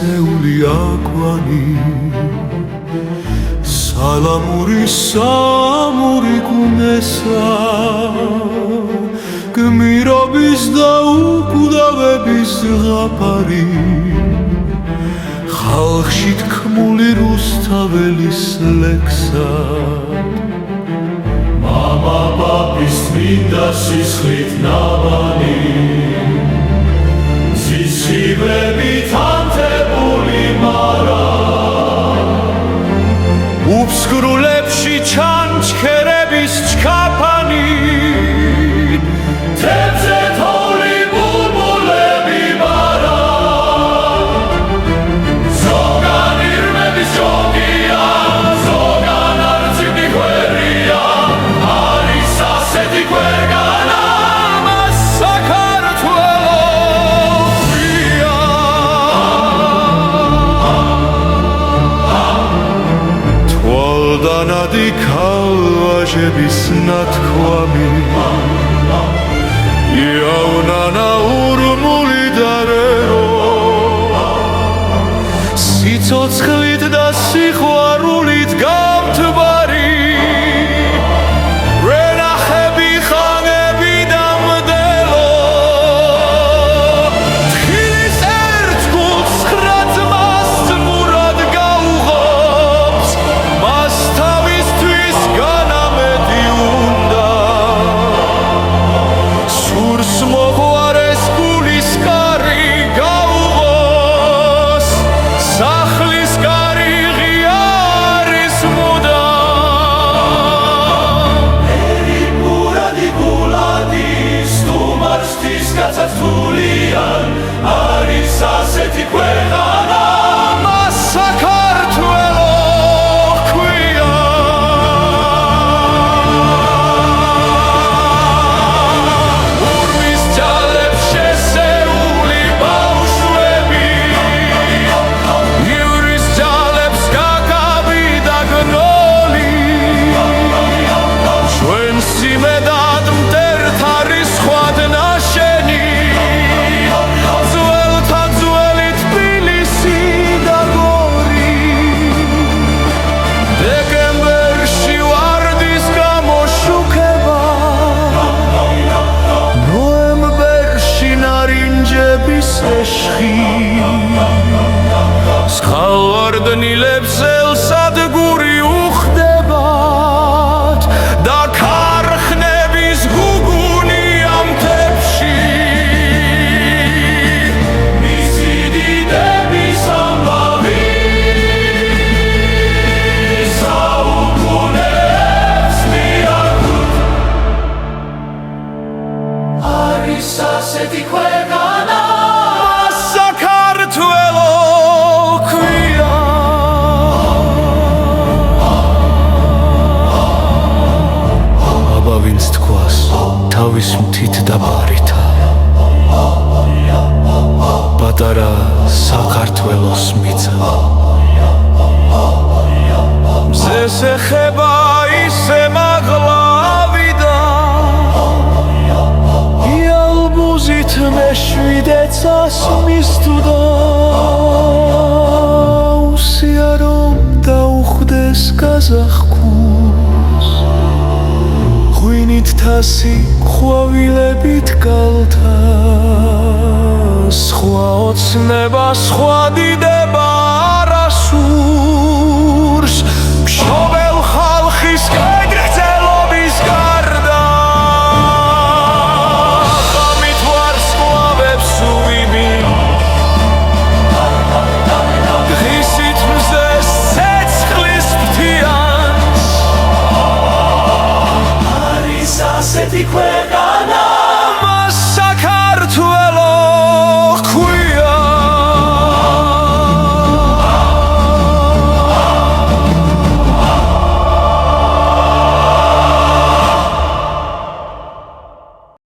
სეული აკვანი სალამური სამური გუნესა გმირობის და უკვდავების ზღაპარი ხალხში თქმული რუსთაველის ლექსად მამა პაპის წმინდა სისხლით ნავანი სისხლებით ანთებული მარა უფსკრულებში ჩანჩქერების ჩქაფანი თევზზე თოვლი ბულბულები მარა ზოგან ირმების ჯოგია ზოგან არწივი გვერია არის ასეთი გვერგანა მას საქართველო ქვია თვალდანადი ქალვაჟების ნათქვამი იავნანა ურმული დარერო სიცოცხლით და სიყვარულით გამთბარი რენახები ხანები დამდელო თხილის ერთ გულს ცხრა ძმას ძმურად გაუღობს მას თავისთვის განამედი უნდა სურს მოყვარეს გულის კარი გაუღოს სახლის კარი ღიარის მუდამ ერიპურადი გულადი სტუმარსთვის გაცაცულიან არის ასეთი ქვეყანა მას საქართველო ქვია ურვის ძალებს შესეული ბავშვები ივრის ძალებს გაგაბი და გნოლი ჩვენ სიმედად მტერთა რისხვად ნაშენი ძველთა ძველი თბილისი და გორი დეკემბერში ვარდის გამოშუქება ნოემბერში ნარინჯების ეშხი სხალვარდნილებს ელსადგური უხდებათ და ქარხნების გუგუნი ამ მთებში მისი დიდების ამბავი საუკუნეებს მიაკვდ არის ასეთი ქვეყანა მას საქართველო ქვია აბა ვინც თქواس თავის მთით და ბარითა პატარა საქართველოს მიცა მზეს ეხება ისე მაღლავიდა იალბუზით მეშვიდეცას მისთუდა უსია რომ დაუხდეს გაზახქუს ღვინით თასი ხვავილებით კალთა სხვა ოცნება სხვა დიდება